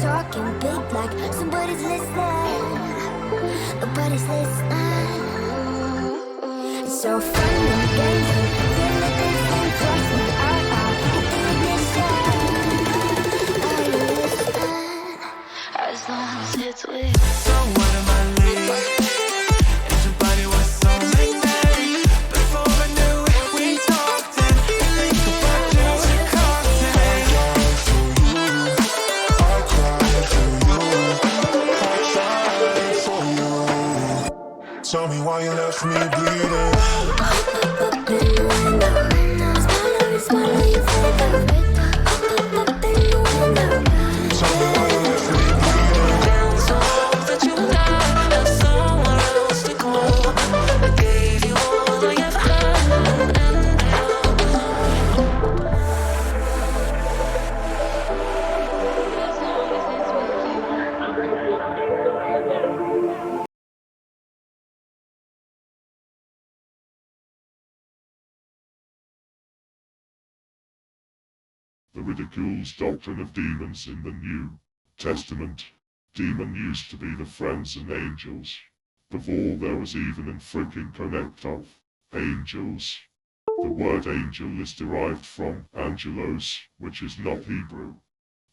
talking big like somebody's listening. Nobody's listening. It's so fun and games and feeling this and crossing out hit the ignition. Are you listening? As long as it's with. So what am I late? Everybody was so magnetic. Before I knew it, we talked and we think about just a cocktail. I cried for you. Tell me why you left me bleeding. Tell me why you left me bleeding. So that you left and somewhere else to go. I gave you all I ever had and The ridiculous doctrine of demons in the New Testament. Demon used to be the friends and angels. Before there was even a freaking connect of angels. The word angel is derived from angelos, which is not Hebrew.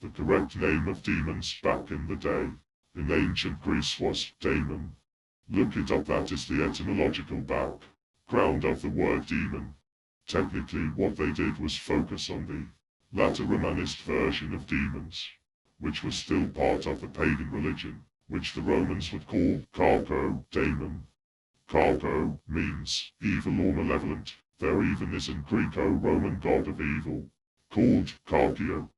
The correct name of demons back in the day, in ancient Greece, was daemon. Look it up, that is the etymological background of the word demon. Technically what they did was focus on the latter Romanist version of demons, which was still part of the pagan religion, which the Romans would call cargo, daemon. Cargo means evil or malevolent. There even is a Greco-Roman god of evil, called Cargio.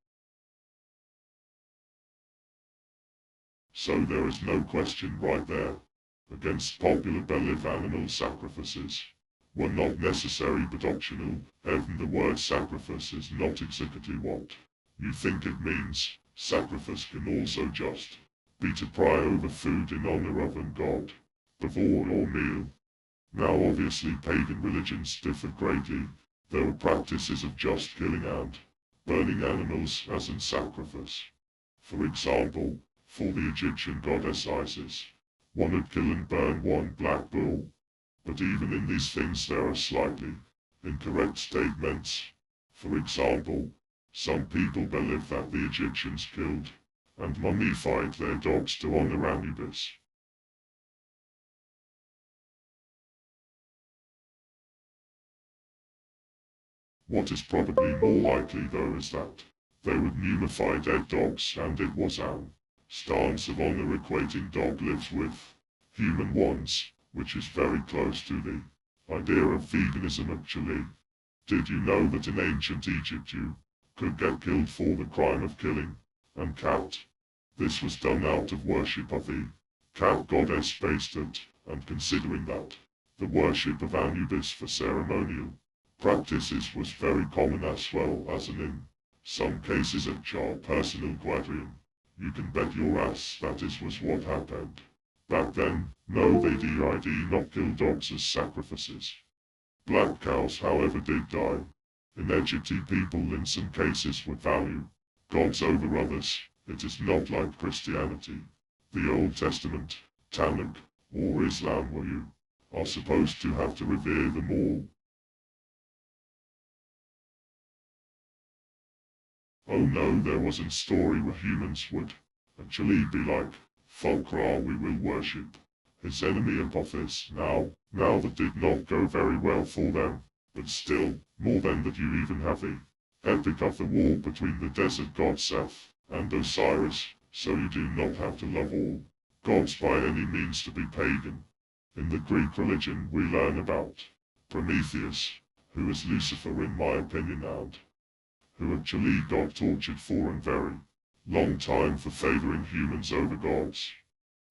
So there is no question right there. Against popular belief, animal sacrifices were not necessary but optional. Even the word sacrifice is not exactly what you think it means. Sacrifice can also just be to pry over food in honor of a god before or meal. Now obviously pagan religions differ greatly. There were practices of just killing and burning animals as in sacrifice. For example, for the Egyptian goddess Isis, one would kill and burn one black bull. But even in these things there are slightly incorrect statements. For example, some people believe that the Egyptians killed and mummified their dogs to honor Anubis. What is probably more likely though is that they would mummify dead dogs, and it was an stance of honor equating dog lives with human ones, which is very close to the idea of veganism actually. Did you know that in ancient Egypt you could get killed for the crime of killing a cat? This was done out of worship of the cat goddess Bastet, and considering that the worship of Anubis for ceremonial practices was very common as well as in some cases a child personal guardian. You can bet your ass that is was what happened. Back then, no they did not kill dogs as sacrifices. Black cows however did die. In Egypt people in some cases would value gods over others. It is not like Christianity, the Old Testament, Tanakh, or Islam where you are supposed to have to revere them all. Oh no, there wasn't a story where humans would actually be like, Fulcra we will worship his enemy Apophis. Now that did not go very well for them, but still, more than that you even have the epic of the war between the desert god Seth and Osiris, so you do not have to love all gods by any means to be pagan. In the Greek religion we learn about Prometheus, who is Lucifer in my opinion, and who actually got tortured for a very long time for favoring humans over gods.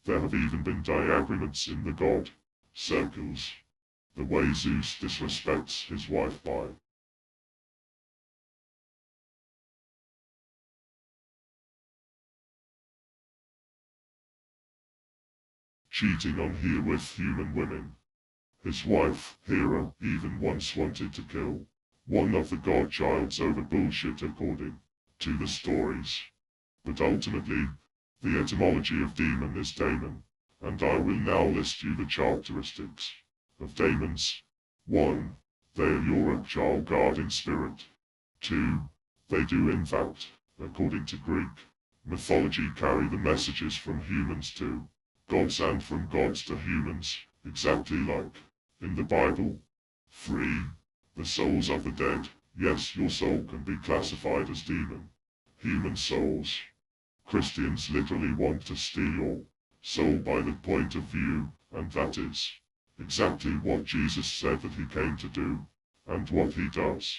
There have even been diagrams in the god circles, the way Zeus disrespects his wife by cheating on Hera with human women. His wife, Hera, even once wanted to kill one of the godchilds over bullshit according to the stories. But ultimately, The etymology of demon is daemon, and I will now list you the characteristics of daemons. 1. They are your agile guardian spirit. 2. They do in fact, according to Greek mythology, carry the messages from humans to gods and from gods to humans, exactly like in the Bible. 3. The souls of the dead. Yes, your soul can be classified as demon. Human souls. Christians literally want to steal your soul by the point of view, and that is exactly what Jesus said that he came to do, and what he does.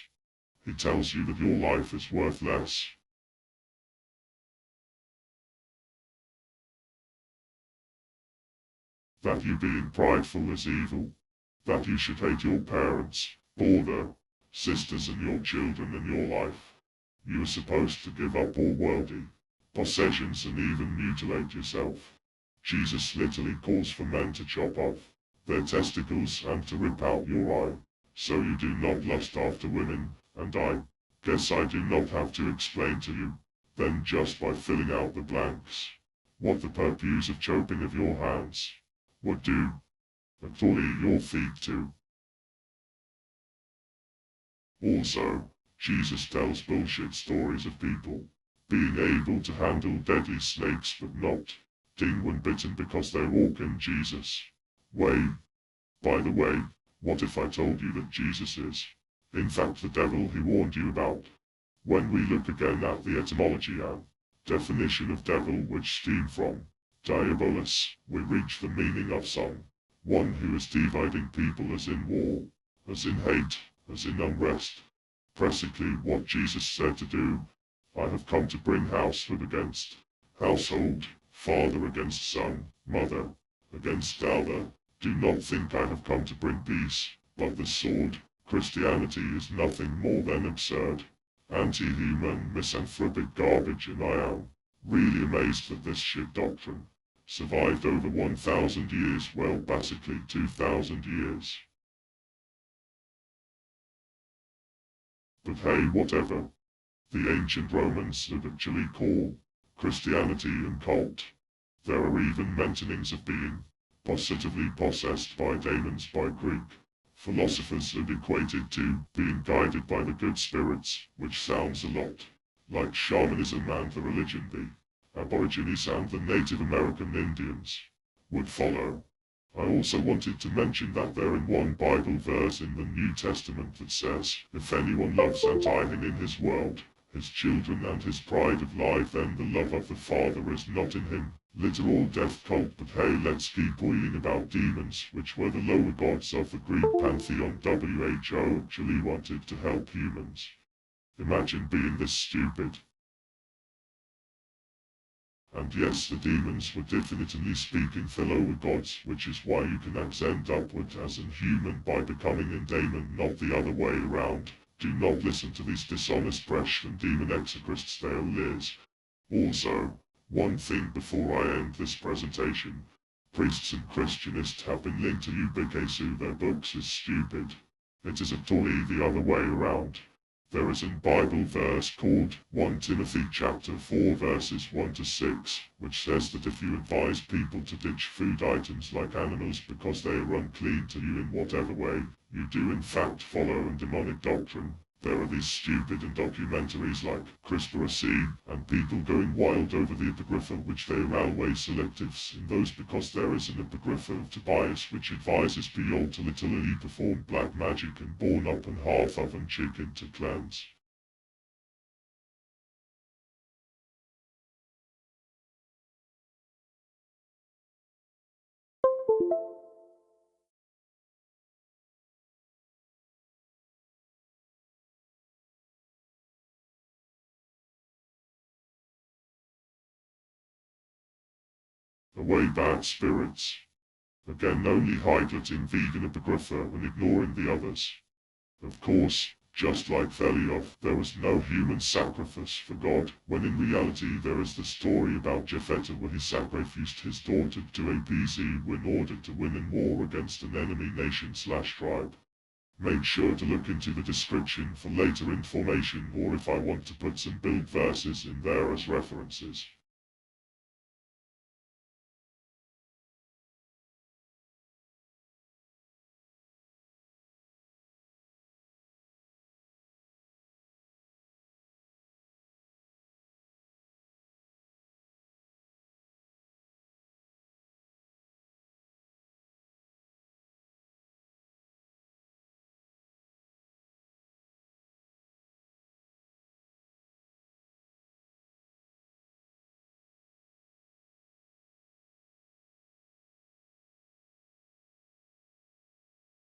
He tells you that your life is worth less. That you being prideful is evil. That you should hate your parents, brother, sisters and your children and your life. You are supposed to give up all worldly possessions and even mutilate yourself. Jesus literally calls for men to chop off their testicles and to rip out your eye, so you do not lust after women, and I guess I do not have to explain to you, then just by filling out the blanks, what the purpose of chopping of your hands would do, and fully your feet too. Also, Jesus tells bullshit stories of people being able to handle deadly snakes but not being when bitten because they walk in Jesus' way. By the way, what if I told you that Jesus is, in fact, the devil he warned you about? When we look again at the etymology and definition of devil, which stem from diabolus, we reach the meaning of one who is dividing people, as in war, as in hate, as in unrest. Practically what Jesus said to do. I have come to bring household against household, father against son, mother against daughter. Do not think I have come to bring peace, but the sword. Christianity is nothing more than absurd, anti-human, misanthropic garbage, and I am really amazed that this shit doctrine survived over 1,000 years, well, basically 2,000 years. But hey, whatever. The ancient Romans would actually call Christianity an cult. There are even mentionings of being positively possessed by demons by Greek philosophers and equated to being guided by the good spirits, which sounds a lot like shamanism and the religion the Aborigines and the Native American Indians would follow. I also wanted to mention that there is one Bible verse in the New Testament that says, if anyone loves and hiding in his world, his children and his pride of life, then the love of the Father is not in him. Literal death cult. But hey, let's keep reading about demons, which were the lower gods of the Greek pantheon. WHO actually wanted to help humans. Imagine being this stupid. And yes, the demons were definitely speaking the lower gods, which is why you can ascend upward as a human by becoming a demon, not the other way around. Do not listen to these dishonest fresh and demon exorcists, they are lies. Also, one thing before I end this presentation. Priests and Christianists have been linked to you because their books is stupid. It is totally the other way around. There is a Bible verse called 1 Timothy chapter 4 verses 1 to 6, which says that if you advise people to ditch food items like animals because they are unclean to you in whatever way, you do in fact follow a demonic doctrine. There are these stupid and documentaries like Conspiracy, and people going wild over the Apocrypha, which they are always selectives in those because there is an Apocrypha of Tobias which advises people to literally perform black magic and burn up an half oven chicken to cleanse. Away bad spirits. Again, only highlighting vegan Apocrypha and ignoring the others. Of course, just like Theliov, there was no human sacrifice for God, when in reality there is the story about Jephthah where he sacrificed his daughter to a PZ in order to win in war against an enemy nation/tribe. Make sure to look into the description for later information, or if I want to put some build verses in there as references.